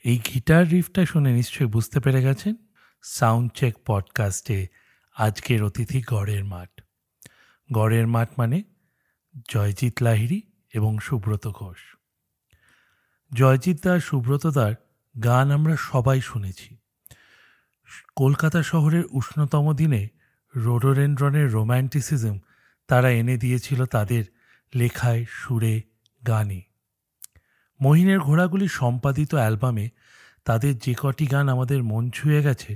এই গিটার রিফটা শুনে নিশ্চয়ই বুঝতে পেরে গেছেন সাউন্ড চেক পডকাস্টে আজকের অতিথি গড়ের মাঠ। গড়ের মাঠ মানে জয়জিৎ লাহিড়ী এবং সুব্রত ঘোষ। জয়জিৎ দা সুব্রত দার গান আমরা সবাই শুনেছি। কলকাতা শহরের উষ্ণতম দিনে রোডোডেনড্রনের রোম্যান্টিসিজম তারা এনে দিয়েছিল তাদের লেখায়, সুরে, গানে। মহিনের ঘোড়াগুলি সম্পাদিত অ্যালবামে তাদের যে কটি গান আমাদের মন ছুঁয়ে গেছে,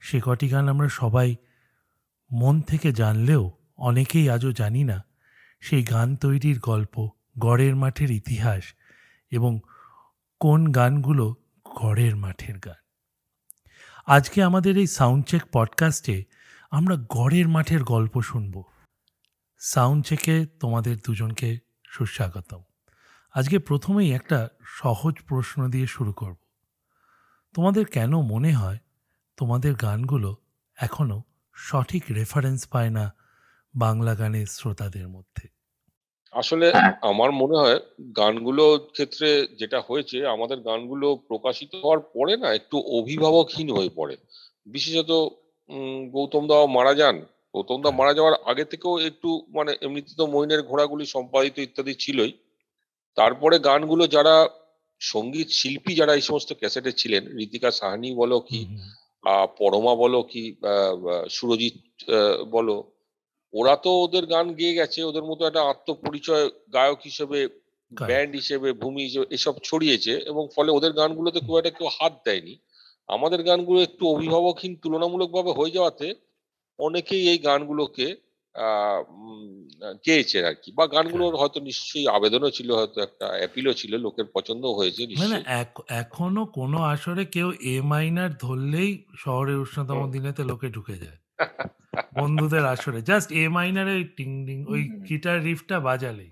সে কটি গান আমরা সবাই মন থেকে জানলেও অনেকেই আজও জানি না সেই গান তৈরির গল্প, গড়ের মাঠের ইতিহাস এবং কোন গানগুলো গড়ের মাঠের গান। আজকে আমাদের এই সাউন্ড চেক পডকাস্টে আমরা গড়ের মাঠের গল্প শুনব। সাউন্ড চেকে তোমাদের দুজনকে সুস্বাগতম। আজকে প্রথমেই একটা সহজ প্রশ্ন দিয়ে শুরু করব। তোমাদের কেন মনে হয় তোমাদের গানগুলো এখনো সঠিক রেফারেন্স পায় না বাংলা গানের শ্রোতাদের মধ্যে? আসলে আমার মনে হয় গানগুলোর ক্ষেত্রে যেটা হয়েছে, আমাদের গানগুলো প্রকাশিত হওয়ার পরে না একটু অভিভাবকহীন হয়ে পড়ে। বিশেষত গৌতম দাও মারা যান। গৌতম দা মারা যাওয়ার আগে থেকেও একটু মানে এমনিতে তো মইনের ঘোড়াগুলি সম্পাদিত ইত্যাদি ছিলই। তারপরে গানগুলো যারা সঙ্গীত শিল্পী যারা এই সমস্ত ক্যাসেটে ছিলেন, ঋতিকা সাহানি বলো কি পরমা বলো কি সুরজিৎ বলো, ওরা তো ওদের গান গেয়ে গেছে, ওদের মতো একটা আত্মপরিচয় গায়ক হিসেবে, ব্যান্ড হিসেবে, ভূমি হিসেবে এসব ছড়িয়েছে, এবং ফলে ওদের গানগুলোতে খুব একটা কেউ হাত দেয়নি। আমাদের গানগুলো একটু অভিভাবকহীন তুলনামূলকভাবে হয়ে যাওয়াতে অনেকেই এই গানগুলোকে গেয়েছেন আর কি, বা গানগুলোর হয়তো নিশ্চয়ই আবেদনও ছিল, হয়তো একটা অ্যাপিলও ছিল, লোকের পছন্দ হয়েছে নিশ্চয়ই। এখনো কোনো আসরে কেউ এ মাইনার ধরলেই শহরের উষ্ণতম দিনেতে লোকে ঢুকে যায়। বন্ধুদের আসরে জাস্ট এ মাইনারে টিং টিং ওই গিটার রিফটা বাজালেই।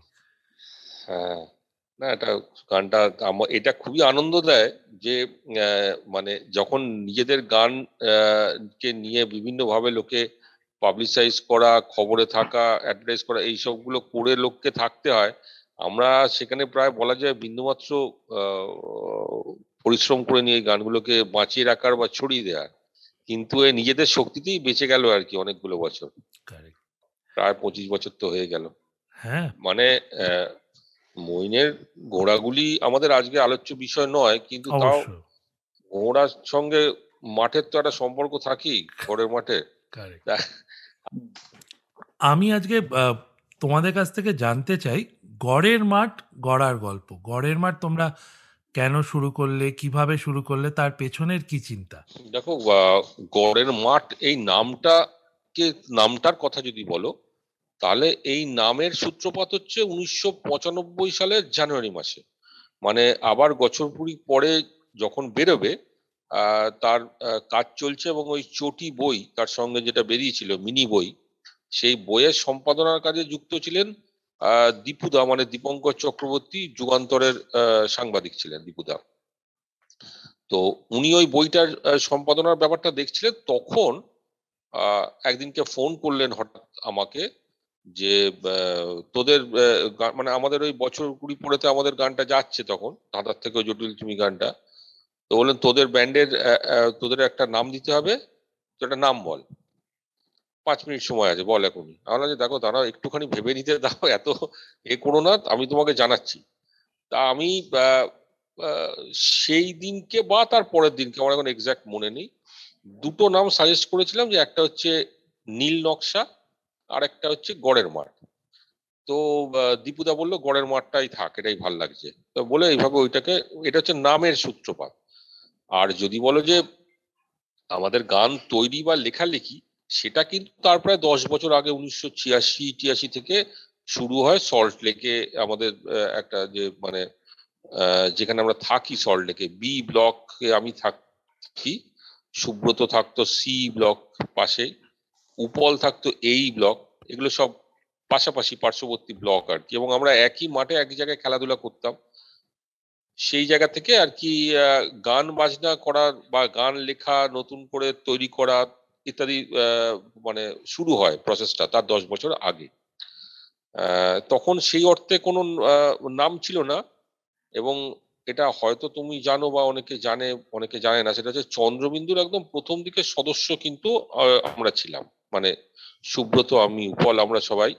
হ্যাঁ, না এটা গানটা এটা খুবই আনন্দ দেয় যে মানে যখন নিজেদের গান কে নিয়ে বিভিন্ন ভাবে লোকে পাবলিসাইজ করা, খবরে থাকা, অ্যাডভার্টাইজ করা, এই সবগুলো করে লোককে থাকতে হয়। আমরা সেখানে প্রায় বলা যায় বিন্দুমাত্র পরিশ্রম করে নিয়ে গানগুলোকে বাঁচিয়ে রাখার বা ছড়িয়ে দেওয়ার, কিন্তু এ নিজেদের শক্তিতেই বেঁচে গেল আর কি অনেকগুলো বছর। প্রায় 25 বছর তো হয়ে গেল। হ্যাঁ, মানে মইনের ঘোড়াগুলি আমাদের আজকে আলোচ্য বিষয় নয়, কিন্তু তাও ঘোড়ার সঙ্গে মাঠের তো একটা সম্পর্ক থাকেই, ঘোড়ের মাঠে। আমি আজকে তোমাদের কাছ থেকে জানতে চাই গড়ের মাঠ গড়ার গল্প। গড়ের মাঠ তোমরা কেন শুরু করলে, কিভাবে শুরু করলে, তার পেছনের কি চিন্তা? দেখো, গড়ের মাঠ এই নামটার কথা যদি বলো, তাহলে এই নামের সূত্রপাত হচ্ছে 1995 সালের জানুয়ারি মাসে। মানে আবার বছরপুরি পরে যখন বেরোবে, তার কাজ চলছে, এবং ওই চটি বই তার সঙ্গে যেটা বেরিয়েছিল মিনি বই, সেই বইয়ের সম্পাদনার কাজে যুক্ত ছিলেন দীপুদা, মানে দীপঙ্কর চক্রবর্তী, যুগান্তরের সাংবাদিক ছিলেন দীপুদা। তো উনি ওই বইটার সম্পাদনার ব্যাপারটা দেখছিলেন, তখন একদিনকে ফোন করলেন হঠাৎ আমাকে যে তোদের মানে আমাদের ওই বছর 20 পরেতে আমাদের গানটা যাচ্ছে তখন, ধাঁধার থেকে জটিল তুমি গানটা। তো বললেন তোদের ব্যান্ডের তোদের একটা নাম দিতে হবে, তো একটা নাম বল, 5 মিনিট সময় আছে, বল এখনই। আমরা যে দেখো দাঁড়াও একটুখানি ভেবে নিতে দাও, এত এ করো না, আমি তোমাকে জানাচ্ছি। তা আমি সেই দিনকে বা তার পরের দিনকে, আমার এখন এক্সাক্ট মনে নেই, দুটো নাম সাজেস্ট করেছিলাম, যে একটা হচ্ছে নীল নকশা আর একটা হচ্ছে গড়ের মাঠ। তো দীপুদা বললো গড়ের মাঠটাই থাক, এটাই ভাল লাগছে, তো বলে এইভাবে ওইটাকে, এটা হচ্ছে নামের সূত্রপাত। আর যদি বলো যে আমাদের গান তৈরি বা লেখালেখি, সেটা কিন্তু তার প্রায় 10 বছর আগে 1986-83 থেকে শুরু হয় সল্ট লেকে। আমাদের একটা যে মানে যেখানে আমরা থাকি, সল্ট লেকে বি ব্লকে আমি থাকি, সুব্রত থাকতো সি ব্লক পাশে, উপল থাকতো এই ব্লক, এগুলো সব পাশাপাশি পার্শ্ববর্তী ব্লক আর কি, এবং আমরা একই মাঠে একই জায়গায় খেলাধুলা করতাম। সেই জায়গা থেকে আর কি গান বাজনা করা বা গান লেখা, নতুন করে তৈরি করা ইত্যাদি মানে শুরু হয় প্রসেসটা তার 10 বছর আগে। তখন সেই অর্থে কোনো নাম ছিল না, এবং এটা হয়তো তুমি জানো বা অনেকে জানে, অনেকে জানে না, সেটা হচ্ছে চন্দ্রবিন্দুর একদম প্রথম দিকের সদস্য কিন্তু আমরা ছিলাম। মানে সুব্রত, আমি, উপল, আমরা সবাই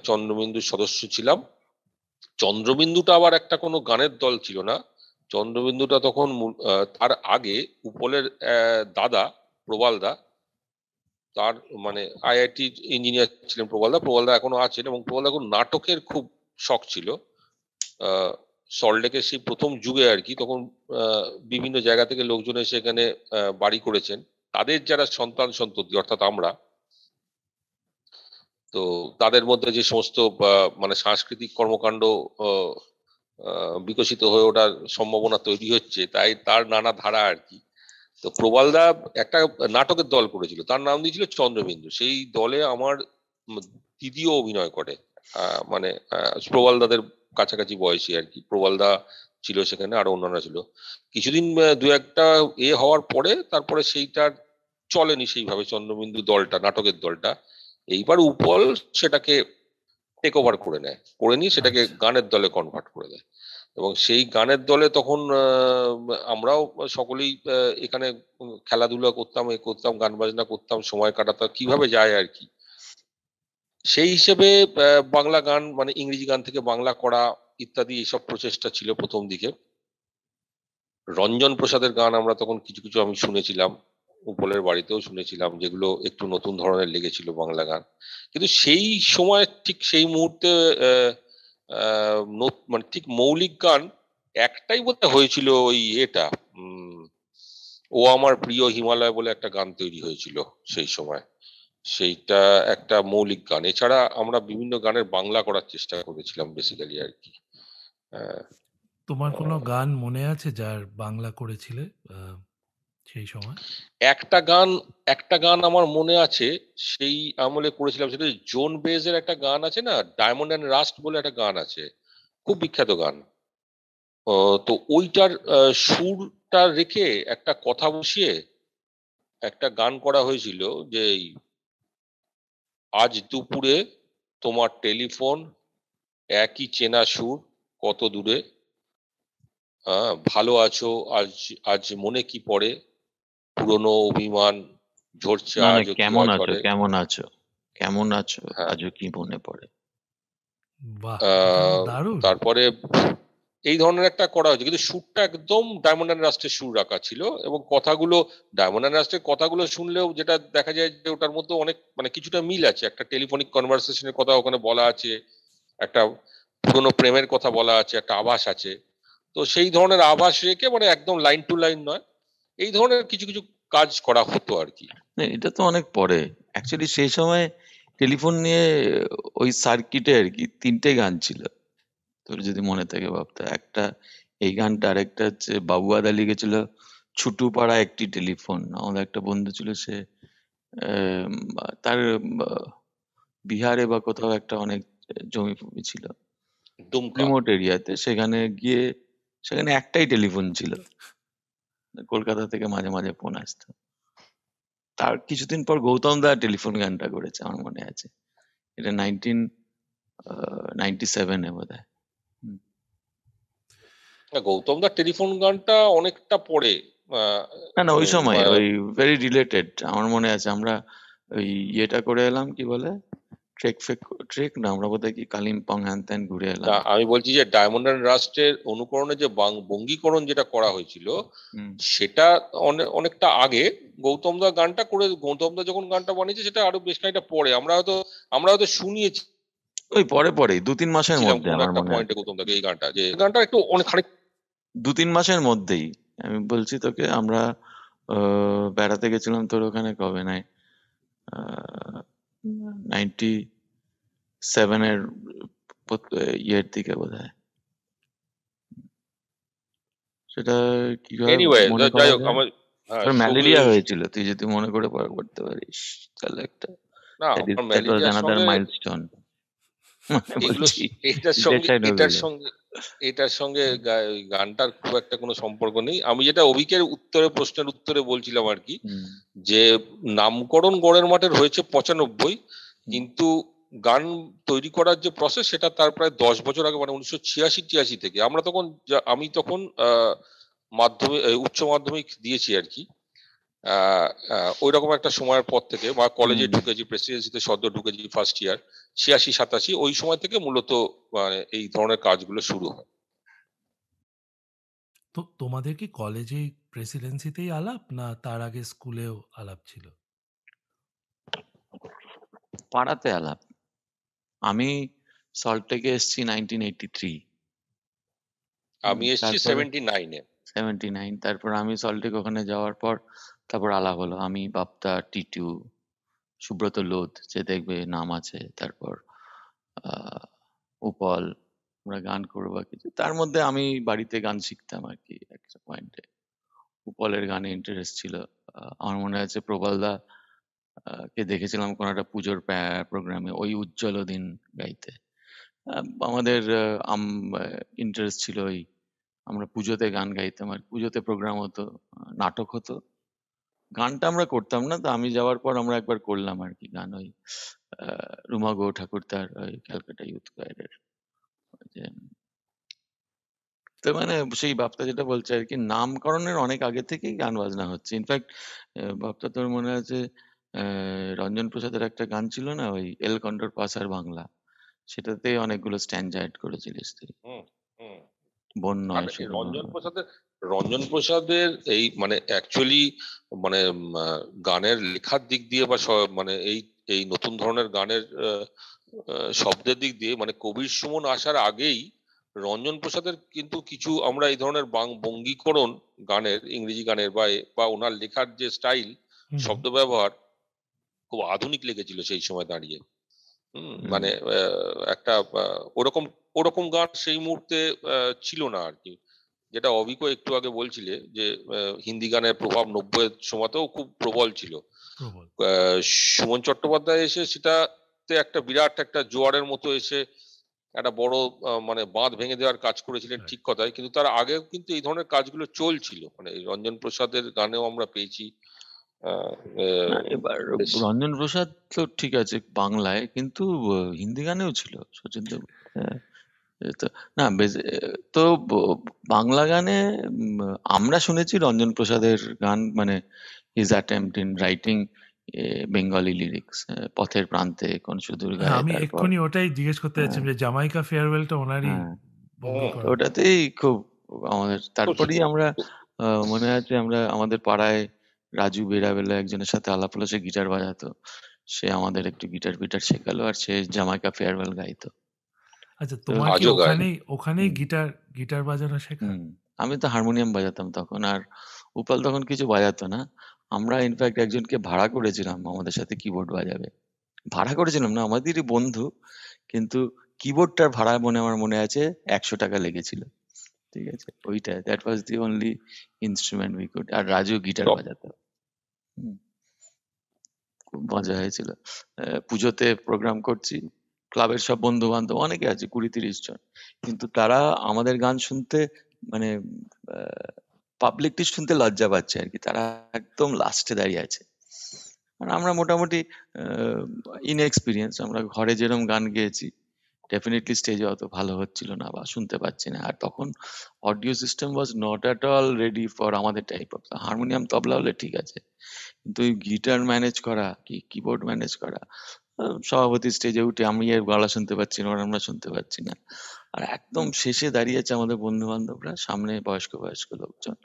চন্দ্রবিন্দুর সদস্য ছিলাম। চন্দ্রবিন্দুটা আবার একটা কোনো গানের দল ছিল না। চন্দ্রবিন্দুটা তখন তার আগে উপলের দাদা প্রবাল দা, তার মানে আইআইটি ইঞ্জিনিয়ার ছিলেন প্রবালদা। প্রবালদা এখনো আছেন, এবং প্রবালদা এখন নাটকের খুব শখ ছিল। সল্টলেকের সেই প্রথম যুগে আর কি, তখন বিভিন্ন জায়গা থেকে লোকজন এসে এখানে বাড়ি করেছেন। তাদের যারা সন্তান সন্ততি, অর্থাৎ আমরা, তো তাদের মধ্যে যে সমস্ত মানে সাংস্কৃতিক কর্মকাণ্ড বিকশিত হয়ে ওঠার সম্ভাবনা তৈরি হচ্ছে, তাই তার নানা ধারা আর কি। তো প্রবালদা একটা নাটকের দল করেছিল, তার নাম দিয়েছিল চন্দ্রবিন্দু। সেই দলে আমার দিদিও অভিনয় করে, মানে প্রবালদাদের কাছাকাছি বয়সী আর কি। প্রবালদা ছিল সেখানে, আরো অন্যান্য ছিল। কিছুদিন দু একটা হওয়ার পরে তারপরে সেইটার চলেনি সেইভাবে চন্দ্রবিন্দু দলটা, নাটকের দলটা। এইবার উপল সেটাকে টেক ওভার করে নেয়, করে নিয়ে সেটাকে গানের দলে কনভার্ট করে দেয়। এবং সেই গানের দলে তখন আমরাও সকলেই এখানে খেলাধুলা করতাম, করতাম, গান বাজনা করতাম, সময় কাটাতাম কিভাবে যায় আর কি। সেই হিসেবে বাংলা গান, মানে ইংরেজি গান থেকে বাংলা করা ইত্যাদি এইসব প্রচেষ্টা ছিল প্রথম দিকে। রঞ্জন প্রসাদের গান আমরা তখন কিছু কিছু আমি শুনেছিলাম, উপলের বাড়িতেও শুনেছিলাম, যেগুলো একটু নতুন ধরনের লেগেছিল বাংলা গান। কিন্তু সেই সময় ঠিক সেই মুহূর্তে মানে ঠিক মৌলিক গান একটাই বোধহয় হয়েছিল, ওই এটা ও আমার প্রিয় হিমালয় বলে একটা গান তৈরি হয়েছিল সেই সময়। সেইটা একটা মৌলিক গান। এছাড়া আমরা বিভিন্ন গানের বাংলা করার চেষ্টা করেছিলাম বেসিক্যালি আর কি। তোমার কোনো গান মনে আছে যার বাংলা করেছিলে সেই সময়? একটা গান আমার মনে আছে, সেই আমলে করেছিলাম। সেটা জোন বেজের একটা গান আছে না, ডায়মন্ড অ্যান্ড রাস্ট বলে একটা গান আছে, খুব বিখ্যাত গান। তো ওইটার সুরটা রেখে একটা কথা বসিয়ে একটা গান করা হয়েছিল, যে আজ দুপুরে তোমার টেলিফোন, একই চেনা সুর, কত দূরে, ভালো আছো, আজ আজ মনে কি পড়ে, পুরনো অভিমান ঝরছে না না, আজও কি কেমন আছো, অঝরে। কেমন আছো, কেমন আছো, হ্যাঁ। আজও কি মনে পড়ে। বাহ, এটা তো দারুণ। তারপরে এই ধরনের একটা করা হয়েছে, কিন্তু সুরটা একদম ডায়মন্ড অ্যান্ড রাস্টের সুর রাখা ছিল। এবং কথাগুলো ডায়মন্ড অ্যান্ড রাস্টের কথাগুলো শুনলেও যেটা দেখা যায় যে ওটার মধ্যে অনেক মানে কিছুটা মিল আছে। একটা টেলিফোনিক কনভারসেশনের কথা ওখানে বলা আছে, একটা পুরনো প্রেমের কথা বলা আছে, একটা আভাস আছে। তো সেই ধরনের আভাস রেখে, মানে একদম লাইন টু লাইন নয়, এই ধরনের কিছু কিছু কাজ করা হতো আর কি। না, এটা তো অনেক পরে। অ্যাকচুয়ালি সেই সময় টেলিফোন নিয়ে ওই সার্কিটে আর কি 3টে গান ছিল, তোর যদি মনে থাকে ভাবতে। একটা এই গানটা, আরেকটা হচ্ছে বাবুয়াদা লিখেছিল ছুটু পাড়া একটি টেলিফোন। আমাদের একটা বন্ধু ছিল, সে আম, তার বিহারে বা কোথাও একটা অনেক জমি ফমি ছিল দুমকা। রিমোট এরিয়াতে, সেখানে একটাই টেলিফোন ছিল। কলকাতা থেকে মাঝে মাঝে ফোন আসতো। তার কিছুদিন পর গৌতম দা টেলিফোন গানটা করেছে, আমার মনে আছে। এটা 1997-এ বোধ হয়। গৌতম দা টেলিফোন গানটা অনেকটা পরে। না না, ওই সময় ওই ভেরি রিলেটেড। আমার মনে আছে আমরা ওই ইয়েটা করে এলাম, কি বলে, ট্রেক না, আমরা বোধহয় কি কালিম্পং হ্যান ত্যান ঘুরে এলাম। আমি বলছি যে ডায়মন্ড অ্যান্ড রাস্টের অনুকরণে যে বঙ্গীকরণ যেটা করা হয়েছিল, সেটা অনেকটা আগে। গৌতম দা গানটা করে, গৌতম দা যখন গানটা বানিয়েছে সেটা আরো বেশ খানিকটা পরে। আমরা হয়তো শুনিয়েছি ওই পরে 2-3 মাসের মধ্যে আমার একটা মনে পয়েন্টে আছে। গৌতম দাকে এই গানটা, যে গানটা একটু অনেক খানিক 2-3 মাসের মধ্যেই আমি বলছি তোকে। আমরা বেড়াতে গেছিলাম তোর ওখানে, কবে নাই 97-এর ইয়ের দিকে বোধ হয়। সেটা কিভাবে এনিওয়ে, মনে করা যাই হোক যায়? আমার তোর ম্যালেরিয়া হয়েছিল, তুই যদি মনে করে করতে পারিস তাহলে একটা না, আমার that was ম্যালেরিয়ার another সঙ্গে milestone। এগুলো, বলছি এটার that সঙ্গে side হয়ে এটার গেলো। সঙ্গে এটার সঙ্গে গানটার খুব একটা কোনো সম্পর্ক নেই। আমি যেটা অভিকের প্রশ্নের উত্তরে বলছিলাম আর কি, যে নামকরণ গড়ের মাঠের হয়েছে 95, কিন্তু গান তৈরি করার যে প্রসেস সেটা তার প্রায় 10 বছর আগে, মানে 1986-83 থেকে। আমরা তখন আমি তখন মাধ্যমিক উচ্চ মাধ্যমিক দিয়েছি আর কি। ওই রকম একটা সময়ের পর থেকে, বা কলেজে ঢুকেছি, প্রেসিডেন্সিতে সদ্য ঢুকেছি ফার্স্ট ইয়ার, 86-87, ওই সময় থেকে মূলত মানে এই ধরনের কাজগুলো শুরু হয়। তো তোমাদের কি কলেজে প্রেসিডেন্সিতেই আলাপ, না তার আগে স্কুলেও আলাপ ছিল? পাড়াতে আলাপ। আমি সল্টলেকে এসেছি 1983। আমি এসেছি তারপরে 79-এ। 79, তারপর আমি সল্টলেক ওখানে যাওয়ার পর তারপর আলাপ হলো। আমি, বাপ্তা, টিটু, সুব্রত লোধ, যে দেখবে নাম আছে, তারপর উপল, আমরা গান করবো বা কিছু। তার মধ্যে আমি বাড়িতে গান শিখতাম আর কি একটা পয়েন্টে। উপলের গানে ইন্টারেস্ট ছিল। আমার মনে আছে প্রবলদা কে দেখেছিলাম কোন একটা পুজোর প্রোগ্রামে, ওই উজ্জ্বল দিন গাইতে। আমাদের ইন্টারেস্ট ছিল ওই, আমরা পুজোতে গান গাইতাম আর পুজোতে প্রোগ্রাম হতো, নাটক হতো। গানটা আমরা করতাম না, তো আমি যাওয়ার পর আমরা একবার করলাম আর কি গান, ওই রুমা গো ঠাকুর তার ওই ক্যালকাটা ইউথ কোয়ারের। তো মানে সেই বাপ্তা যেটা বলছে আর কি, নামকরণের অনেক আগে থেকেই গান বাজনা হচ্ছে। ইনফ্যাক্ট বাপ্তা, তোর মনে আছে রঞ্জন প্রসাদের একটা গান ছিল না, ওই এল কন্ট্রোর পাসার বাংলা, সেটাতে অনেকগুলো স্ট্যান্জা অ্যাড করেছিলিস তুই। বন নয় মানে শুধু রঞ্জন প্রসাদের এই মানে অ্যাকচুয়ালি মানে গানের লেখার দিক দিয়ে বা মানে এই নতুন ধরনের গানের শব্দের দিক দিয়ে, মানে কবির সুমন আসার আগেই রঞ্জন প্রসাদের কিন্তু কিছু আমরা এই ধরনের বঙ্গীকরণ গানের, ইংরেজি গানের বা ওনার লেখার যে স্টাইল, শব্দ ব্যবহার খুব আধুনিক লেগেছিল সেই সময় দাঁড়িয়ে। মানে একটা ওরকম গান সেই মুহূর্তে ছিল না আর কি। যেটা অবিকো একটু আগে বলছিলে যে হিন্দি গানের প্রভাব 90-এর সময়তেও খুব প্রবল ছিল। সুমন চট্টোপাধ্যায় এসে সেটাতে একটা বিরাট একটা জোয়ারের মতো এসে একটা বড় মানে বাঁধ ভেঙে দেওয়ার কাজ করেছিলেন, ঠিক কথাই। কিন্তু তার আগেও কিন্তু এই ধরনের কাজগুলো চলছিল, মানে রঞ্জন প্রসাদের গানেও আমরা পেয়েছি। এবার রঞ্জন প্রসাদ তো ঠিক আছে বাংলায়, কিন্তু হিন্দি গানেও ছিল শচীন দেব। না তো বাংলা গানে আমরা শুনেছি রঞ্জন প্রসাদের গান, মানে his attempt in writing Bengali lyrics, পথের প্রান্তে, কোন সুদূর গায়ে। আমি এক্ষুনি ওটাই জিজ্ঞেস করতে যাচ্ছি যে জামাইকা ফেয়ারওয়েলটা ওনারই বঙ্গীকরণ। ওটাতেই খুব আমাদের, তারপরেই আমরা মনে আছে আমরা আমাদের পাড়ায় রাজু বেরাবেলা একজনের সাথে আলাপ হলো, সে গিটার বাজাতো, সে আমাদের একটু গিটার ফিটার শেখালো, আর সে জামাইকা ফেয়ারওয়েল গাইতো। আচ্ছা, তোমার কি ওখানেই গিটার বাজানো শেখা? আমি তো হারমোনিয়াম বাজাতাম তখন, আর উপাল তখন কিছু বাজাতো না। আমরা ইনফ্যাক্ট একজনকে ভাড়া করেছিলাম আমাদের সাথে কিবোর্ড বাজাবে। ভাড়া করেছিলাম না, আমাদেরই বন্ধু, কিন্তু কিবোর্ডটার ভাড়া আমার মনে আছে 100 টাকা লেগেছিল। ঠিক আছে, ওইটা that was the only instrument we could. আর রাজু গিটার বাজাতো। খুব মজা হয়েছিল। পুজোতে প্রোগ্রাম করছি, ক্লাবের সব বন্ধু বান্ধব অনেকে আছে, 20-30 জন, কিন্তু তারা আমাদের গান শুনতে মানে পাবলিকলি শুনতে লজ্জা পাচ্ছে আর কি, তারা একদম লাস্টে দাঁড়িয়ে আছে। আর আমরা মোটামুটি ইনএক্সপিরিয়েন্স, আমরা ঘরে যেরকম গান গেয়েছি ডেফিনেটলি স্টেজে অত ভালো হচ্ছিল না বা শুনতে পাচ্ছি না। আর তখন audio system was not at all ready for আমাদের টাইপ অফ। হারমোনিয়াম তবলা হলে ঠিক আছে, কিন্তু ওই গিটার ম্যানেজ করা কি কিবোর্ড ম্যানেজ করা, সভাপতি স্টেজে উঠে আমি এর গলা শুনতে পাচ্ছি না, আমরা শুনতে পাচ্ছি না। আর একদম শেষে দাঁড়িয়ে আছে আমাদের বন্ধু বান্ধবরা, সামনে বয়স্ক লোকজন,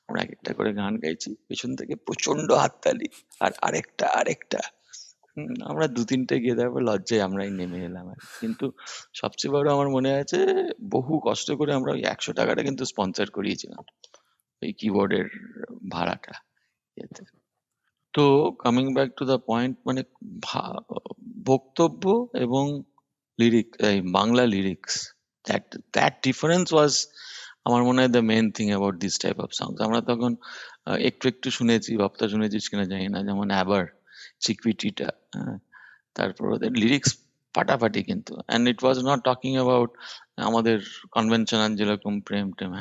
আমরা এক একটা করে গান গাইছি, পেছন থেকে প্রচন্ড হাততালি, আর আরেকটা আমরা 2-3টে গিয়ে তারপর লজ্জায় আমরাই নেমে এলাম আর কি। কিন্তু সবচেয়ে বড় আমার মনে আছে, বহু কষ্ট করে আমরা ওই 100 টাকাটা কিন্তু স্পন্সর করিয়েছিলাম, ওই কিবোর্ডের ভাড়াটা। তো coming back to the point, মানে বক্তব্য এবং Bangla lyrics, that difference was আমার মনে হয় the main thing about this type of songs. আমরা তখন একটু শুনেছি, বাপ্তা শুনেছিস কিনা জানি না, যেমন অ্যাবার, চিকপিটিটা, তারপর ওদের লিরিক্স ফাটাফাটি কিন্তু, and it was not talking about আমাদের কনভেনশনাল যেরকম প্রেম টেম,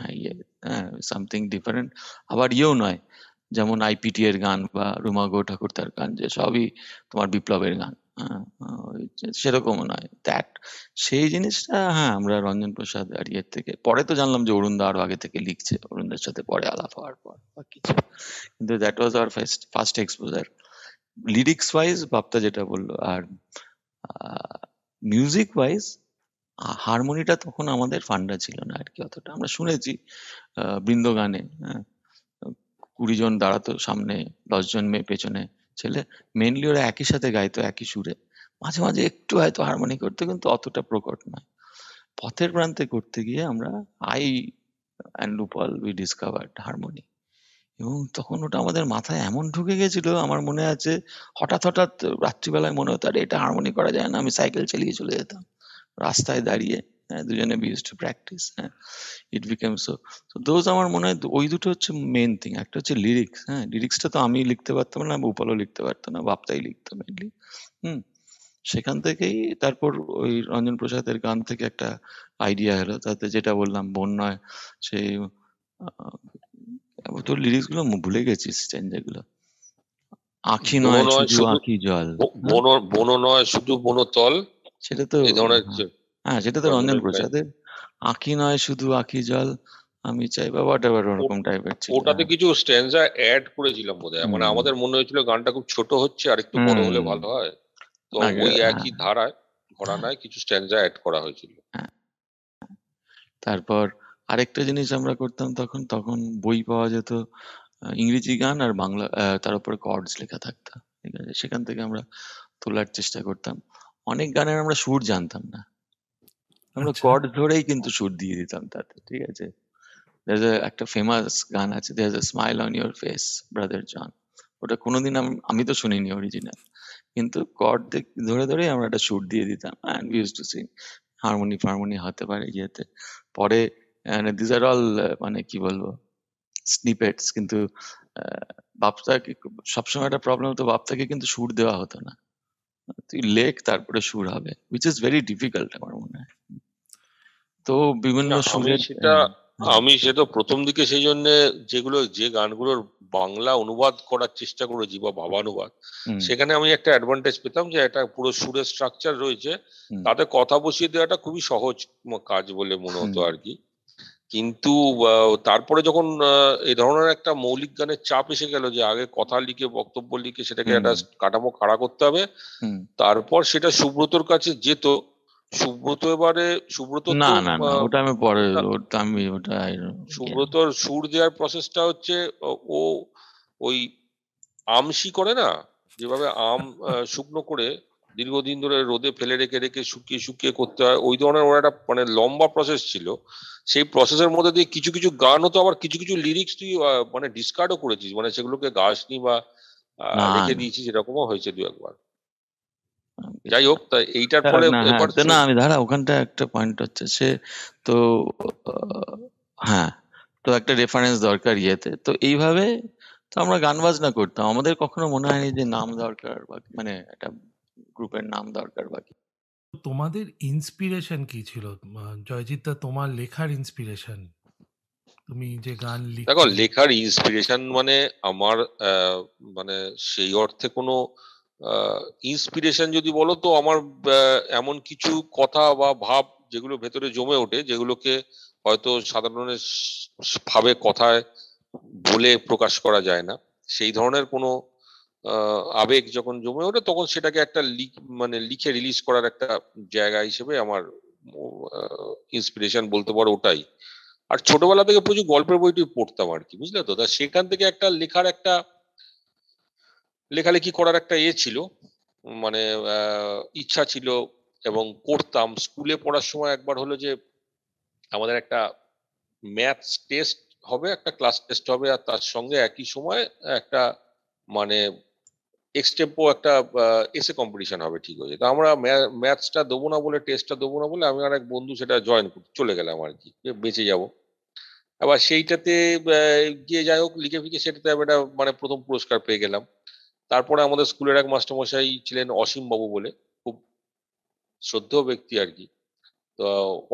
সামথিং ডিফারেন্ট। আবার নয়, যেমন আইপিটি এর গান বা রুমা গো ঠাকুর তার গান, যে সবই তোমার বিপ্লবের গান, সেরকমও নয় দ্যাট সেই জিনিসটা। হ্যাঁ, আমরা রঞ্জন প্রসাদ আর ইয়ের থেকে পরে তো জানলাম যে অরুণদা আরো আগে থেকে লিখছে, অরুণদার সাথে পরে আলাপ হওয়ার পর বা কিছু, কিন্তু that was our first exposure lyrics wise. Bapta যেটা বললো, আর মিউজিক ওয়াইজ হারমোনিটা তখন আমাদের ফান্ডা ছিল না আর কি অতটা। আমরা শুনেছি বৃন্দগানে, হ্যাঁ, 20 জন দাঁড়াতো সামনে, 10 জন মেয়ে পেছনে ছেলে, মেনলি ওরা একই সাথে গাইতো একই সুরে, মাঝে মাঝে একটু হয়তো হারমোনি করতো কিন্তু অতটা প্রকট নয়। পথের প্রান্তে করতে গিয়ে আমরা I and Rupal we discovered harmony, এবং তখন ওটা আমাদের মাথায় এমন ঢুকে গেছিল, আমার মনে আছে হঠাৎ হঠাৎ রাত্রিবেলায় মনে হতো আরে এটা হারমোনি করা যায় না, আমি সাইকেল চালিয়ে চলে যেতাম রাস্তায় দাঁড়িয়ে, হ্যাঁ, দুজনে we used to practice, হ্যাঁ, ইট বিকেম সো। তো দোজ আমার মনে হয় ওই দুটো হচ্ছে মেন থিং। একটা হচ্ছে লিরিক্স, হ্যাঁ, লিরিক্সটা তো আমি লিখতে পারতাম না, ভূপালও লিখতে পারতো না, বাপ্তাই লিখতো মেনলি। হুম, সেখান থেকেই তারপর ওই রঞ্জন প্রসাদের গান থেকে একটা আইডিয়া এলো, তাতে যেটা বললাম বন্যয় সেই তোর লিরিক্স গুলো ভুলে গেছিস যেগুলো, আঁখি বনো নয় নয় শুধু শুধু আঁখি জল, হ্যাঁ, বনো বনো নয় শুধু বনতল, সেটা তো, এই ধরনের হ্যাঁ, হ্যাঁ, সেটা তো রঞ্জন রঞ্জনের লাইন। প্রসাদের। আঁখি নয় শুধু আঁখি জল, আমি চাই বা হোয়াট এভার ওরকম টাইপের ছিল, ওটাতে হ্যাঁ। কিছু স্ট্যান্সা অ্যাড করেছিলাম বোধহয়, মানে হুম, আমাদের মনে হয়েছিল গানটা খুব ছোট হচ্ছে, আর একটু বড় হলে হুম, ভালো হয়, তো না, ওই হ্যাঁ, একই ধারায় হ্যাঁ, ঘরানায় কিছু স্ট্যান্সা অ্যাড করা হয়েছিল। হ্যাঁ। তারপর আরেকটা জিনিস আমরা করতাম তখন, তখন বই পাওয়া যেত, ইংরেজি গান আর বাংলা, তার উপরে কর্ডস লেখা থাকতো, ঠিক আছে, সেখান থেকে আমরা তোলার চেষ্টা করতাম। অনেক গানের আমরা সুর জানতাম না, আমরা আচ্ছা। কর্ড ধরেই কিন্তু সুর দিয়ে দিতাম তাতে, ঠিক আছে। একটা ফেমাস গান আছে, there a smile on your face brother John, ওটা কোনোদিন আমি তো শুনিনি অরিজিনাল, কিন্তু কর্ড ধরে ধরেই আমরা একটা সুর দিয়ে দিতাম, and we used to sing. Harmony ফার্মোনি হতে পারে ইয়েতে, পরে দিস আর অল, মানে কি বলবো, স্নিপেটস, কিন্তু বাপ্তাকে সবসময় একটা প্রবলেম হতো, বাপ্তাকে কিন্তু সুর দেওয়া হতো না, তুই লেখ তারপরে সুর হবে, উইচ ইজ ভেরি ডিফিকাল্ট আমার মনে হয়। তো বিভিন্ন না আমি সুরের, সেটা, আমি সেটা প্রথম দিকে সেই জন্য যে গানগুলোর বাংলা অনুবাদ করার চেষ্টা করেছি বা ভাবানুবাদ, হুম, সেখানে আমি একটা অ্যাডভান্টেজ পেতাম যে একটা পুরো সুরের স্ট্রাকচার রয়েছে, হুম, তাতে কথা বসিয়ে দেওয়াটা খুবই সহজ কাজ বলে মনে হুম, হতো আর কি। কিন্তু তারপরে যখন এই ধরনের একটা মৌলিক গানের চাপ এসে গেল যে আগে কথা লিখে বক্তব্য লিখে সেটাকে হুম, একটা কাঠামো খাড়া করতে হবে, হুম। তারপর সেটা সুব্রতর কাছে যেত। সুব্রত এবারে, সুব্রত না, তো না, না, ওটা আমি পরে, ওটা ওটা আমি ওটা ইয়ে না। সুব্রতর সুর দেওয়ার প্রসেসটা হচ্ছে ও ওই আমশি করে না, যেভাবে আম শুকনো করে দীর্ঘদিন ধরে রোদে ফেলে রেখে রেখে শুকিয়ে শুকিয়ে করতে হয়, ওই ধরনের ওর একটা মানে লম্বা প্রসেস ছিল। সেই প্রসেসের মধ্যে দিয়ে কিছু কিছু গান হতো, আবার কিছু কিছু লিরিক্স তুই মানে ডিসকার্ডও করেছিস, মানে সেগুলোকে গাসনি বা না, রেখে না, দিয়েছিস, এরকমও হয়েছে দু একবার। কিছু যাই না। হোক, তা এইটার ফলে না, হ্যাঁ, এবার তো না, আমি দাঁড়া, ওখানটা একটা পয়েন্ট হচ্ছে সে, তো আহ, হ্যাঁ, তো একটা রেফারেন্স দরকার ইয়েতে, তো এইভাবে তো আমরা গান বাজনা করতাম, আমাদের কখনো মনে হয়নি যে নাম দরকার বা মানে একটা গ্রুপের নাম দরকার বা কি। তোমাদের ইন্সপিরেশন কি ছিল? জয়জিৎ দা, তোমার লেখার ইন্সপিরেশন, তুমি যে গান দেখো, লিখতে। লেখার ইন্সপিরেশন মানে আমার আহ, মানে সেই অর্থে কোনো ইন্সপিরেশন যদি বলো তো আমার এমন কিছু কথা বা ভাব যেগুলো ভেতরে জমে ওঠে, যেগুলোকে হয়তো সাধারণ ভাবে কথায় বলে প্রকাশ করা যায় না, সেই ধরনের কোনো আবেগ যখন জমে ওঠে তখন সেটাকে একটা মানে লিখে রিলিজ করার একটা জায়গা হিসেবে আমার ইন্সপিরেশন বলতে পারো ওটাই। আর ছোটবেলা থেকে প্রচুর গল্পের বইটি পড়তাম আর কি, বুঝলে তো, তা সেখান থেকে একটা লেখার একটা লেখালেখি করার একটা ছিল, মানে ইচ্ছা ছিল, এবং করতাম। স্কুলে পড়ার সময় একবার হলো যে আমাদের একটা ম্যাথস টেস্ট হবে, একটা ক্লাস টেস্ট হবে, আর তার সঙ্গে একই সময় একটা মানে এক্সটেম্পো একটা এসে কম্পিটিশন হবে, ঠিক হয়েছে। তো আমরা ম্যাথসটা দেবো না বলে, টেস্টটা দেবো না বলে, আমি আর এক বন্ধু সেটা জয়েন করতে চলে গেলাম আর কি, যে বেঁচে যাব। আবার সেইটাতে গিয়ে যাই হোক লিখে ফিখে সেটাতে আমি একটা মানে প্রথম পুরস্কার পেয়ে গেলাম। তারপরে আমাদের স্কুলের এক মাস্টারমশাই ছিলেন অসীম বাবু বলে, খুব শ্রদ্ধেয় ব্যক্তি আর কি। তো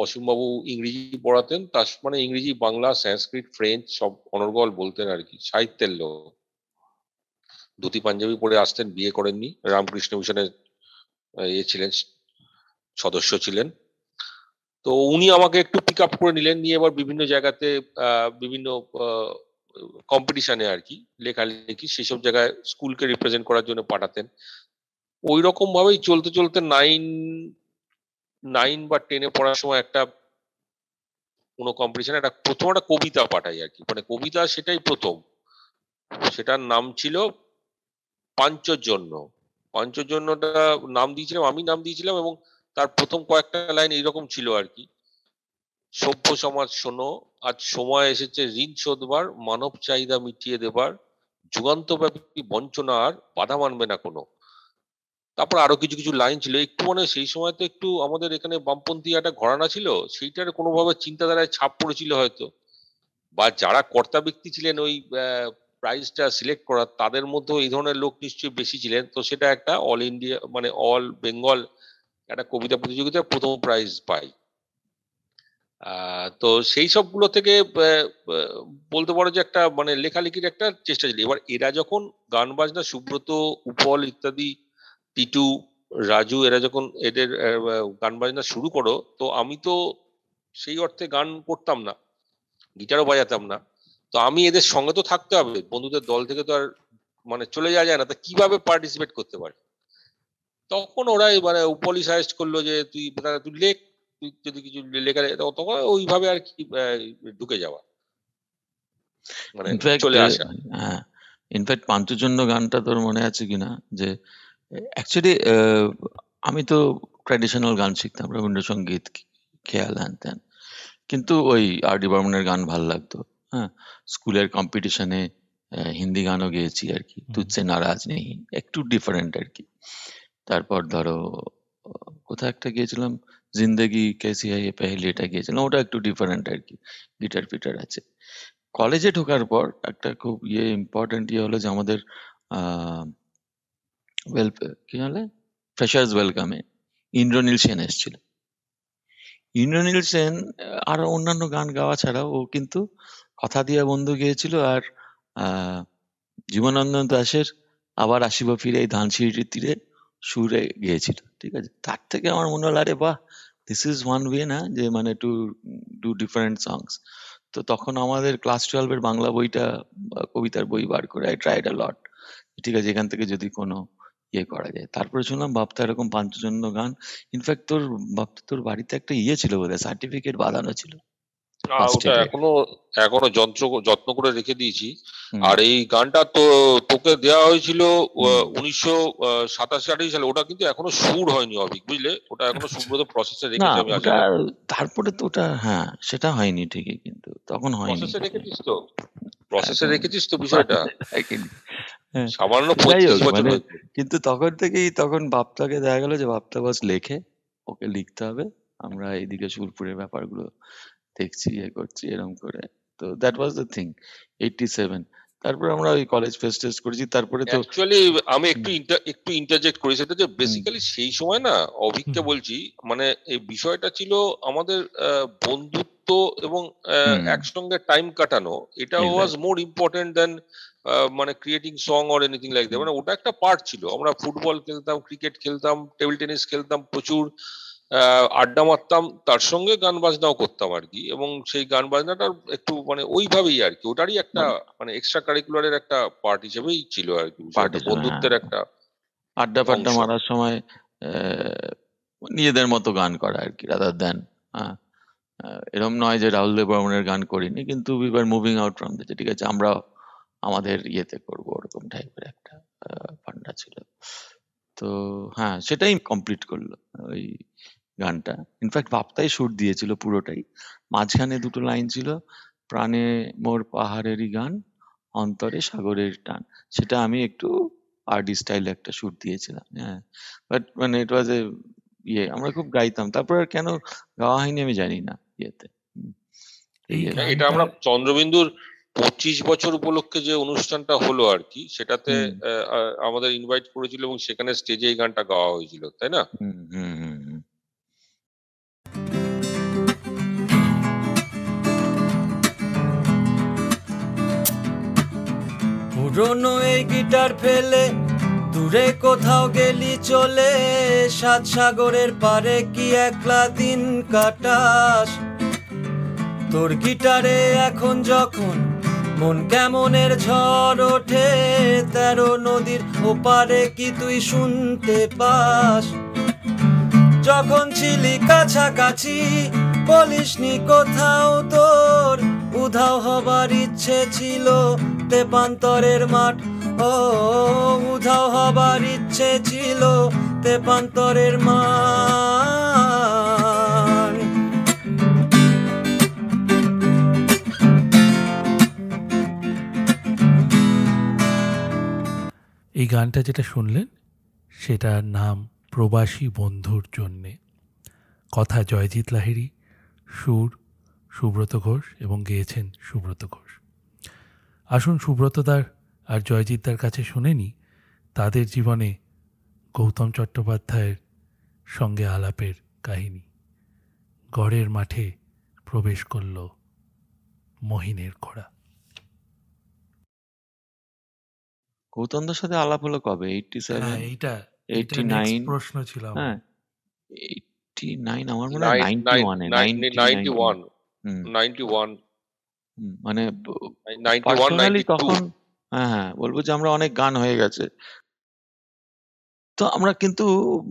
অসীম বাবু ইংরেজি পড়াতেন, তার মানে ইংরেজি, বাংলা, সংস্কৃত, ফ্রেঞ্চ সব অনর্গল বলতেন আর কি, সাহিত্যের লোক। ধুতি পাঞ্জাবি পরে আসতেন, বিয়ে করেননি, রামকৃষ্ণ মিশনের ছিলেন, সদস্য ছিলেন। তো উনি আমাকে একটু পিক আপ করে নিলেন, নিয়ে এবার বিভিন্ন জায়গাতে বিভিন্ন কম্পিটিশনে আর কি লেখালেখি সেসব জায়গায় স্কুলকে রিপ্রেজেন্ট করার জন্য পাঠাতেন। ওই রকম ভাবেই চলতে চলতে 9 বা 10-এ পড়ার সময় একটা কোনো কম্পিটিশনে প্রথম একটা কবিতা পাঠাই আর কি, মানে কবিতা সেটাই প্রথম। সেটার নাম ছিল পাঞ্চজন্য। পাঞ্চজন্যটা নাম দিয়েছিলাম, আমি নাম দিয়েছিলাম, এবং তার প্রথম কয়েকটা লাইন এইরকম ছিল আর কি: সভ্য সমাজ শোনো, আজ সময় এসেছে ঋণ শোধবার, মানব চাহিদা মিটিয়ে দেবার, যুগান্তব্যাপী বঞ্চনা আর বাধা মানবে না কোনো। তারপর আরো কিছু কিছু লাইন ছিল একটু, মানে সেই সময় তো একটু আমাদের এখানে বামপন্থী একটা ঘরানা ছিল, সেইটার কোনোভাবে চিন্তাধারায় ছাপ পড়েছিল হয়তো, বা যারা কর্তা ব্যক্তি ছিলেন ওই প্রাইজটা সিলেক্ট করার, তাদের মধ্যেও এই ধরনের লোক নিশ্চয়ই বেশি ছিলেন। তো সেটা একটা অল ইন্ডিয়া মানে অল বেঙ্গল একটা কবিতা প্রতিযোগিতায় প্রথম প্রাইজ পাই। তো সেই সবগুলো থেকে বলতে পারো যে একটা মানে লেখালেখির একটা চেষ্টা ছিল। এবার এরা যখন গান বাজনা, সুব্রত, উপল ইত্যাদি, টিটু, রাজু, এরা যখন এদের গান বাজনা শুরু করো, তো আমি তো সেই অর্থে গান করতাম না, গিটারও বাজাতাম না। তো আমি এদের সঙ্গে তো থাকতে হবে, বন্ধুদের দল থেকে তো আর মানে চলে যাওয়া যায় না, তা কিভাবে পার্টিসিপেট করতে পারি। তখন ওরা মানে উপলি সাজেস্ট করলো যে তুই লেখ, তুই যদি কিছু লেখা, তখন ওইভাবে আর কি ঢুকে যাওয়া, মানে চলে আসা। হ্যাঁ, ইনফ্যাক্ট পাঞ্চজন্য গানটা তোর মনে আছে কিনা, যে অ্যাকচুয়ালি আমি তো ট্র্যাডিশনাল গান শিখতাম, রবীন্দ্রসঙ্গীত, খেয়াল, হ্যান ত্যান, কিন্তু ওই আর ডি বর্মনের গান ভাল লাগতো। হ্যাঁ, স্কুলের কম্পিটিশনে হিন্দি গানও গেয়েছি আর কি, তুঝসে নারাজ নেই, একটু ডিফারেন্ট আর কি। তারপর ধরো কোথাও একটা গিয়েছিলাম, জিন্দেগি কেসি হ্যায় ইয়ে পেহলি, এটা গিয়েছিলাম, ওটা একটু ডিফারেন্ট আর কি, গিটার ফিটার আছে। কলেজে ঢোকার পর একটা খুব ইম্পর্টেন্ট হলো যে আমাদের কি হলে ফ্রেশার্স ওয়েলকামে ইন্দ্রনীল সেন এসেছিল। ইন্দ্রনীল সেন আর অন্যান্য গান গাওয়া ছাড়াও ও কিন্তু কথা দিয়া বন্ধু গিয়েছিল, আর জীবনানন্দ দাশের আবার আসিব ফিরে এই ধানসিঁড়ির তীরে সুরে গিয়েছিল। ঠিক আছে, তার থেকে আমার মনে হলো আরে বাহ, দিস ইজ ওয়ান ওয়ে না, যে মানে টু ডু ডিফারেন্ট সংস। তো তখন আমাদের ক্লাস 12-এর বাংলা বইটা, কবিতার বই বার করে আই ট্রাইড আ লট, ঠিক আছে এখান থেকে যদি কোনো করা যায়। তারপরে শুনলাম বাপ্তা এরকম পাঞ্চজন্য গান, ইনফ্যাক্ট তোর বাড়িতে একটা ছিল বোধহয়, সার্টিফিকেট বাঁধানো ছিল। ওটা এখনো যত্ন করে রেখে দিয়েছি। আর এই গানটা তো তোকে দেওয়া হয়েছিল 1987-88 সালে, ওটা কিন্তু এখনো সুর হয়নি অভিক, বুঝলে, ওটা এখনো সুব্রত প্রসেসে রেখেছি আমি। ওটা তারপরে তো ওটা, হ্যাঁ সেটা হয়নি ঠিকই, কিন্তু তখন হয়নি। প্রসেসে রেখেছিস তো বিষয়টা, সামান্য 25 বছর হয়েছে। কিন্তু তখন থেকেই তখন বাপ্তাকে দেখা গেল যে বাপ্তা বাস লেখে, ওকে লিখতে হবে, আমরা এইদিকে সুরপুরের ব্যাপারগুলো দেখছি, করছি এরকম করে। তো দ্যাট ওয়াজ দ্য থিং, 87। তারপর আমরা ওই কলেজ ফেস্ট করেছি। তারপরে তো অ্যাকচুয়ালি আমি একটু ইন্টারজেক্ট করি, সেটা যে বেসিক্যালি সেই সময় না, অভিককে বলছি, মানে এই বিষয়টা ছিল আমাদের বন্ধুত্ব এবং একসঙ্গে টাইম কাটানো, এটা ওয়াজ মোর ইম্পর্টেন্ট দেন মানে creating song or anything like that. মানে ওটা একটা পার্ট ছিল। আমরা ফুটবল খেলতাম, ক্রিকেট খেলতাম, টেবিল টেনিস খেলতাম, প্রচুর আড্ডা মারতাম, তার সঙ্গে গান বাজনাও করতাম আর কি। এবং সেই গান বাজনাটা একটু মানে ওইভাবেই আর কি, ওটারই একটা মানে এক্সট্রা কারিকুলারের একটা পার্ট হিসেবেই ছিল আর কি, বন্ধুত্বের একটা আড্ডা ফাড্ডা মারার সময় নিজেদের মতো গান করা আর কি, রাদার দেন এরকম নয় যে রাহুল দেব বর্মনের গান করিনি, কিন্তু we were moving out from this, ঠিক আছে আমরা আমাদের ইয়েতে করবো, ওরকম টাইপের একটা ফান্ডা ছিল। তো হ্যাঁ, সেটাই কমপ্লিট করলো ওই গানটা। ইনফ্যাক্ট বাপ্তাই সুর দিয়েছিল পুরোটাই, মাঝখানে দুটো লাইন ছিল, প্রাণে মোর পাহাড়েরই গান, অন্তরে সাগরের টান, সেটা আমি একটু আরডি স্টাইলে একটা সুর দিয়েছিলাম। হ্যাঁ, বাট মানে ইট ওয়াজ আমরা খুব গাইতাম। তারপর আর কেন গাওয়া হয়নি আমি জানি না ইয়েতে। এটা আমরা চন্দ্রবিন্দুর 25 বছর উপলক্ষে যে অনুষ্ঠানটা হলো আর কি, সেটাতে আমাদের ইনভাইট করেছিল এবং সেখানে স্টেজে এই গানটা গাওয়া হয়েছিল, তাই না? পুরনো এই গিটার ফেলে দূরে দূরে কোথাও গেলি চলে, সাত সাগরের পারে কি একলা দিন কাটাস? তোর গিটারে এখন যখন মন কেমনের ঝড় ওঠে, 13 নদীর ওপারে কি তুই শুনতে পাস? যখন ছিলি কাছাকাছি বলিসনি কোথাও তোর উধাও হবার ইচ্ছে ছিল, তেপান্তরের মাঠ, ও উধাও হবার ইচ্ছে ছিল তেপান্তরের মাঠ। এই গানটা যেটা শুনলেন সেটার নাম প্রবাসী বন্ধুর জন্যে। কথা জয়জিৎ লাহিড়ী, সুর সুব্রত ঘোষ এবং গেয়েছেন সুব্রত ঘোষ। আসুন সুব্রতদার আর জয়জিৎদার কাছে শুনে নি তাদের জীবনে গৌতম চট্টোপাধ্যায়ের সঙ্গে আলাপের কাহিনী। গড়ের মাঠে প্রবেশ করল মহিনের ঘোড়া। গৌতমদার সাথে আলাপ হলো কবে? 87, হ্যাঁ, এইটা 89? প্রশ্ন ছিল আমার। হ্যাঁ, 89 আমার মনে হয় 91 91 হুম 91 মানে 91 পার্সোনালি 92 তখন হ্যাঁ বলবো যে আমরা অনেক গান হয়ে গেছে, তো আমরা কিন্তু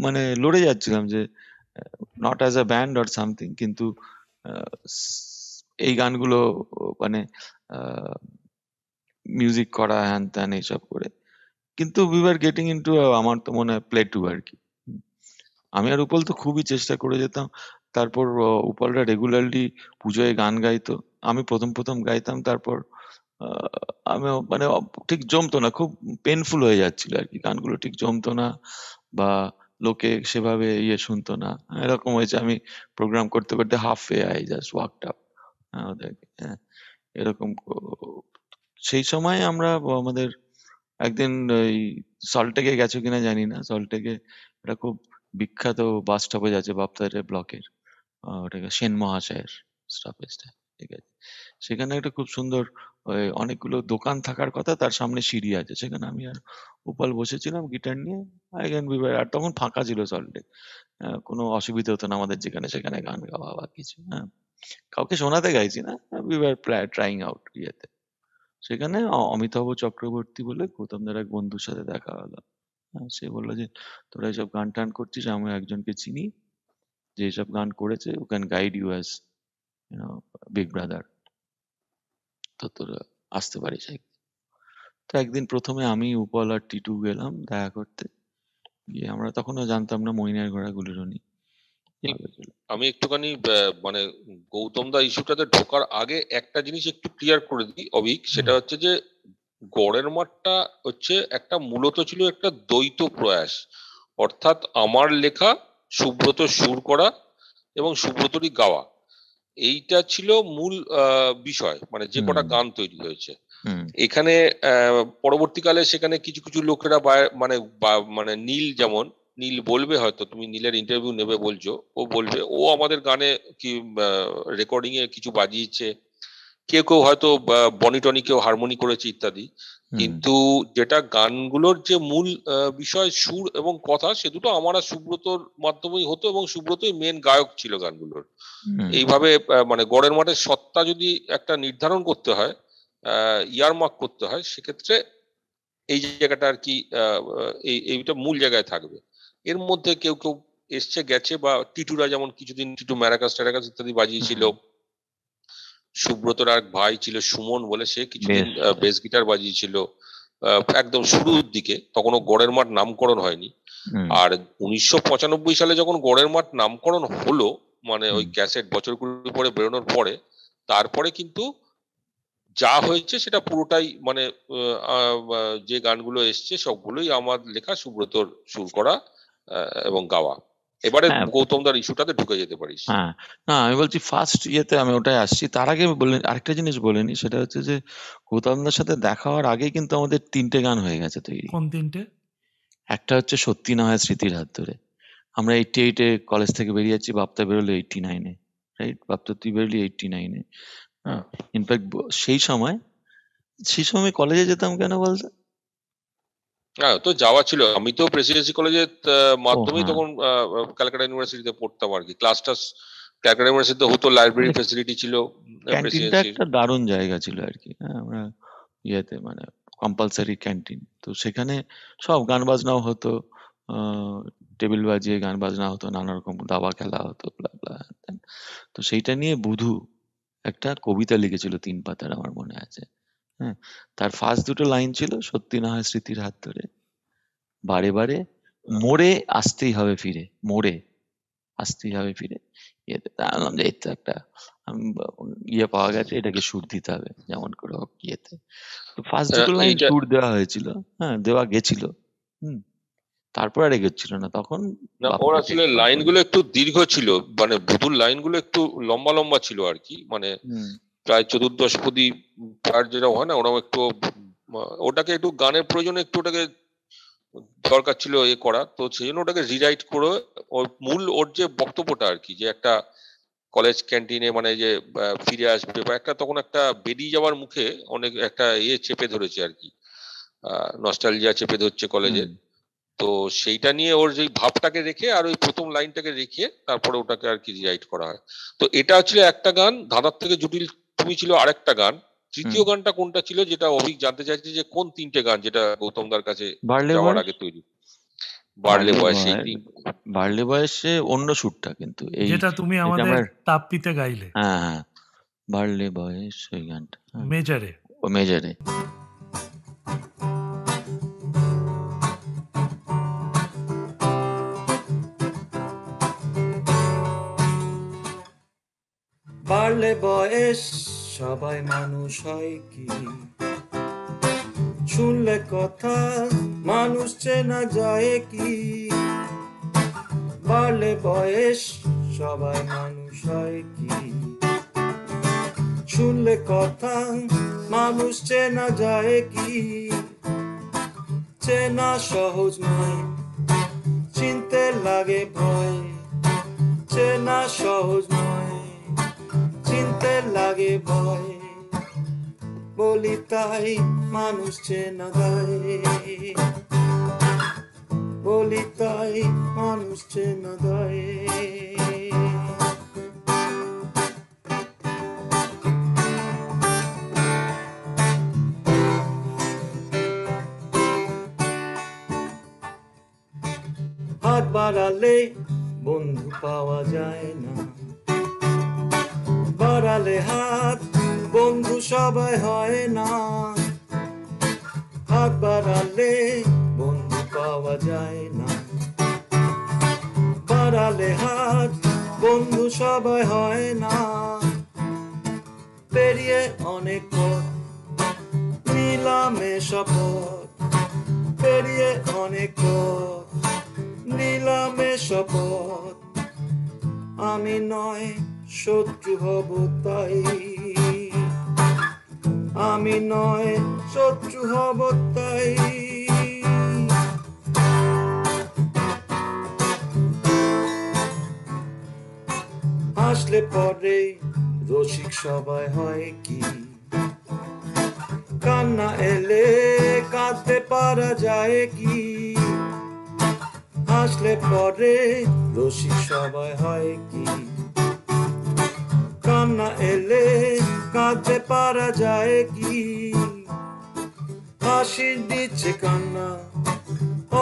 মানে লড়ে যাচ্ছিলাম যে not as a band or something, কিন্তু এই গানগুলো মানে মিউজিক করা হ্যান ত্যান এইসব করে, কিন্তু উই আর গেটিং ইনটু আমার তো মনে হয় প্লে টু আর কি। আমি আর উপল তো খুবই চেষ্টা করে যেতাম। তারপর উপলরা রেগুলারলি পুজোয় গান গাইতো, আমি প্রথম গাইতাম। তারপর আমি মানে ঠিক জমতো না, খুব পেনফুল হয়ে যাচ্ছিল আর কি, গানগুলো ঠিক জমতো না বা লোকে সেভাবে শুনতো না। এরকম হয়েছে, আমি প্রোগ্রাম করতে করতে half way I just walked up ওদেরকে। হ্যাঁ, এরকম সেই সময় আমরা আমাদের একদিন ওই সল্টলেকে গেছো কিনা জানি না, সল্টলেকে একটা খুব বিখ্যাত বাস স্টপেজ আছে বাপতারের ব্লকের, ওটাকে সেন মহাশয়ের স্টপেজটা, ঠিক আছে? সেখানে একটা খুব সুন্দর অনেকগুলো দোকান থাকার কথা, তার সামনে সিঁড়ি আছে, সেখানে আমি আর উপাল বসেছিলাম গিটার নিয়ে। আর তখন ফাঁকা ছিল সল্টলেক, কোনো অসুবিধা হতো না আমাদের যেখানে সেখানে গান গাওয়া বা কিছু। হ্যাঁ, কাউকে শোনাতে গাইছি না, উই ওয়ার ট্রাইং আউট ইয়েতে। সেখানে অমিতাভ চক্রবর্তী বলে গৌতমদার এক বন্ধুর সাথে দেখা হলো। সে বললো যে তোরা এইসব গান টান করছিস, আমি একজনকে চিনি যে এইসব গান করেছে, ও can guide you as big brother, তো তোরা আসতে পারিস। তো একদিন প্রথমে আমি, উপল আর টিটু গেলাম দেখা করতে। গিয়ে আমরা তখনও জানতাম না মইনের ঘোড়া গুলিরনি। আমি একটুখানি মানে গৌতম দা ইস্যুটাতে ঢোকার আগে একটা জিনিস একটু ক্লিয়ার করে দিই অভিক, সেটা হচ্ছে যে গড়ের মাঠটা হচ্ছে একটা মূলত ছিল একটা দ্বৈত প্রয়াস, অর্থাৎ আমার লেখা, সুব্রত সুর করা এবং সুব্রতরই গাওয়া, এইটা ছিল মূল বিষয়, মানে যে কটা গান তৈরি হয়েছে এখানে। পরবর্তীকালে সেখানে কিছু কিছু লোকেরা মানে নীল, যেমন নীল বলবে, হয়তো তুমি নীলের ইন্টারভিউ নেবে বলছো, ও বলবে ও আমাদের গানে কি রেকর্ডিং এ কিছু বাজিয়েছে, কেউ কেউ হয়তো বনি টনি কেউ হারমোনি করেছে ইত্যাদি, কিন্তু যেটা গানগুলোর যে মূল বিষয় সুর এবং কথা, সে দুটো আমার আর সুব্রতর মাধ্যমেই হতো এবং সুব্রতই মেন গায়ক ছিল গানগুলোর। এইভাবে মানে গড়ের মাঠের সত্তা যদি একটা নির্ধারণ করতে হয়, ইয়ারমার্ক করতে হয়, সেক্ষেত্রে এই জায়গাটা আর কি এইটা মূল জায়গায় থাকবে। এর মধ্যে কেউ কেউ এসছে গেছে, বা টিটুরা যেমন কিছুদিন টিটু ম্যারাকাস ট্যারাকাস ইত্যাদি বাজিয়েছিল, সুব্রতর এক ভাই ছিল সুমন বলে, সে কিছুদিন বেস গিটার বাজিয়েছিল একদম শুরুর দিকে, তখনও গড়ের মাঠ নামকরণ হয়নি। আর 1995 সালে যখন গড়ের মাঠ নামকরণ হলো, মানে ওই ক্যাসেট বছর কুড়ি পরে বেরোনোর পরে, তারপরে কিন্তু যা হয়েছে সেটা পুরোটাই মানে যে গানগুলো এসছে সবগুলোই আমার লেখা, সুব্রতর সুর করা এবং গাওয়া। এবারে গৌতমদার ইস্যুটাতে ঢুকে যেতে পারিস। হ্যাঁ, না আমি বলছি ফার্স্ট ইয়েতে আমি ওটাই আসছি। তার আগে বললেন আরেকটা জিনিস বলেনি, সেটা হচ্ছে যে গৌতমদার সাথে দেখা হওয়ার আগেই কিন্তু আমাদের 3টে গান হয়ে গেছে তৈরি। কোন 3টে? একটা হচ্ছে সত্যি না হয় স্মৃতির হাত ধরে। আমরা 88-এ কলেজ থেকে বেরিয়ে যাচ্ছি, বাপ্তা বেরোলো 89-এ, রাইট? বাপ্তা তুই বেরোলি 89-এ। হ্যাঁ, ইনফ্যাক্ট সেই সময় কলেজে যেতাম কেন বলতো? হ্যাঁ, তো যাওয়া ছিল। আমি তো প্রেসিডেন্সি কলেজের মাধ্যমেই হ্যাঁ, তখন ক্যালকাটা ইউনিভার্সিটিতে পড়তাম আর কি। ক্লাসটা ক্যালকাটা ইউনিভার্সিটিতে হতো, লাইব্রেরি মানে ফেসিলিটি ছিল ক্যান্টিনটা প্রেসিডেন্সির। একটা দারুণ জায়গা ছিল আর কি। হ্যাঁ, আমরা ইয়েতে মানে কম্পালসারি ক্যান্টিন, তো সেখানে সব গান বাজনাও হতো, টেবিল বাজিয়ে গান বাজনা হতো, নানা রকম দাবা খেলা হতো, bla bla হ্যান ত্যান। তো সেইটা নিয়ে বুধু একটা কবিতা লিখেছিল 3 পাতার, আমার মনে আছে। হ্যাঁ, তার ফার্স্ট দুটো লাইন ছিল, সত্যি না হয় স্মৃতির হাত ধরে, বারে বারে মোড়ে আসতেই হবে ফিরে, মোড়ে আসতেই হবে ফিরে। ইয়েতে তা আমি বললাম যে এই তো একটা ইয়ে পাওয়া গেছে, এটাকে সুর দিতে হবে যেমন করে হোক ইয়েতে। তো ফার্স্ট দুটো লাইন এইটা সুর দেওয়া হয়েছিল, হ্যাঁ দেওয়া গেছিল। হুম, তারপর আর এগোচ্ছিল না তখন। না, ওর বাপ্পাকে আসলে কল করি। লাইনগুলো একটু দীর্ঘ ছিল, মানে ভুতুর লাইনগুলো একটু লম্বা লম্বা ছিল আর কি, মানে হুম, প্রায় চতুর্দশপদী পাঠ যেটা হয় না, ওরকম একটু ওটাকে একটু গানের প্রয়োজনে একটু ওটাকে দরকার ছিল এ করা, তো সেই জন্য ওটাকে রিরাইট করে ওর যে বক্তব্যটা আর কি, যে একটা কলেজ ক্যান্টিনে মানে যে ফিরে আসবে বা একটা তখন একটা বেরিয়ে যাওয়ার মুখে অনেক একটা চেপে ধরেছে আর কি, নস্টালজিয়া চেপে ধরছে কলেজে। হুম, তো সেইটা নিয়ে ওর যে ভাবটাকে রেখে আর ওই প্রথম লাইনটাকে রেখে তারপরে ওটাকে আর কি রিরাইট করা হয়। তো এটা ছিল একটা গান, ধাঁধার থেকে জটিল তুমি ছিল আরেকটা গান। হুম। তৃতীয় গানটা কোনটা ছিল, যেটা অভিক জানতে চাইছে, যে কোন তিনটে গান যেটা গৌতম দার কাছে বাড়লে যাওয়ার বয়স, আগে তৈরি? বাড়লে বাড়লে বয়স, সেই বয়স, তিন। বাড়লে বয়সে অন্য সুরটা কিন্তু এই, যেটা তুমি এটা আমাদের আমরা, তাপ্পিতে গাইলে হ্যাঁ হ্যাঁ, বাড়লে বয়স ওই গানটা, হ্যাঁ, মেজারে। ও মেজারে। বাড়লে বয়স সবাই মানুষ হয় কি, শুনলে কথা মানুষ চেনা যায় কি। বাড়লে বয়স সবাই মানুষ হয় কি, শুনলে কথা মানুষ চেনা যায় কি। চেনা সহজ নয়, চিনতে লাগে ভয়। চেনা সহজ নয়, চিনতে লাগে ভয়। বলি তাই মানুষ চেনা দেয়, বলি তাই মানুষ চেনা দেয়। হাত বাড়ালে বন্ধু পাওয়া যায় না, বাড়ালে হাত বন্ধু সবাই হয় না। হাত বাড়ালে বন্ধু পাওয়া যায় না, বাড়ালে হাত বন্ধু সবাই হয় না। পেরিয়ে অনেক পথ নিলামে শপথ, পেরিয়ে অনেক পথ নিলামে শপথ। আমি নয় শত্রু হব তাই, আমি নয় শত্রু হব তাই। হাসলে পরে রসিক সবাই হয় কি, কান্না এলে কাঁদতে পারা যায় কি। হাসলে পরে রসিক সবাই হয় কি, কান্না এলে কাঁদতে পারা যায় কি। হাসির নিচে কান্না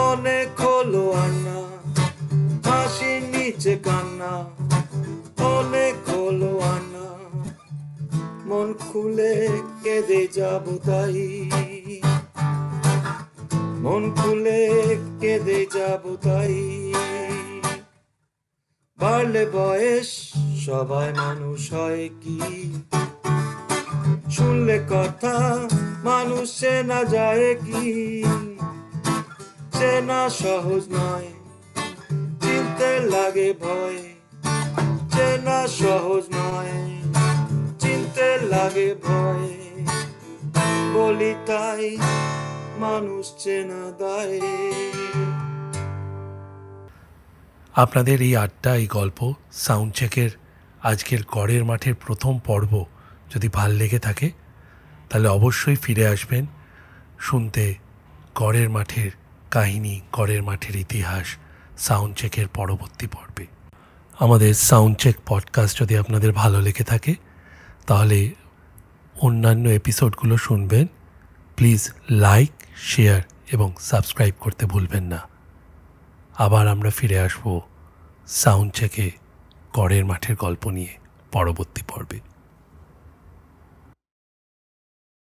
অনেক হলো আন্না, হাসির নিচে কান্না অনেক হলো আন্না। মন খুলে কেঁদে যাব তাই, মন খুলে কেঁদে যাব তাই। বাড়লে বয়স সবাই মানুষ হয় কি, শুনলে কথা মানুষ চেনা যায় কি। চেনা সহজ নয়, চিনতে লাগে ভয়। চেনা সহজ নয়, চিনতে লাগে ভয়। বলি তাই মানুষ চেনা দায়। আপনাদের এই আড্ডা, এই গল্প, সাউন্ড চেকের আজকের গড়ের মাঠের প্রথম পর্ব যদি ভাল লেগে থাকে তাহলে অবশ্যই ফিরে আসবেন শুনতে গড়ের মাঠের কাহিনী, গড়ের মাঠের ইতিহাস সাউন্ড চেকের পরবর্তী পর্বে। আমাদের সাউন্ড চেক পডকাস্ট যদি আপনাদের ভালো লেগে থাকে তাহলে অন্যান্য এপিসোডগুলো শুনবেন। প্লিজ লাইক, শেয়ার এবং সাবস্ক্রাইব করতে ভুলবেন না। আবার আমরা ফিরে আসব সাউন্ড চেকে গড়ের মাঠের গল্প নিয়ে পরবর্তী পর্বে।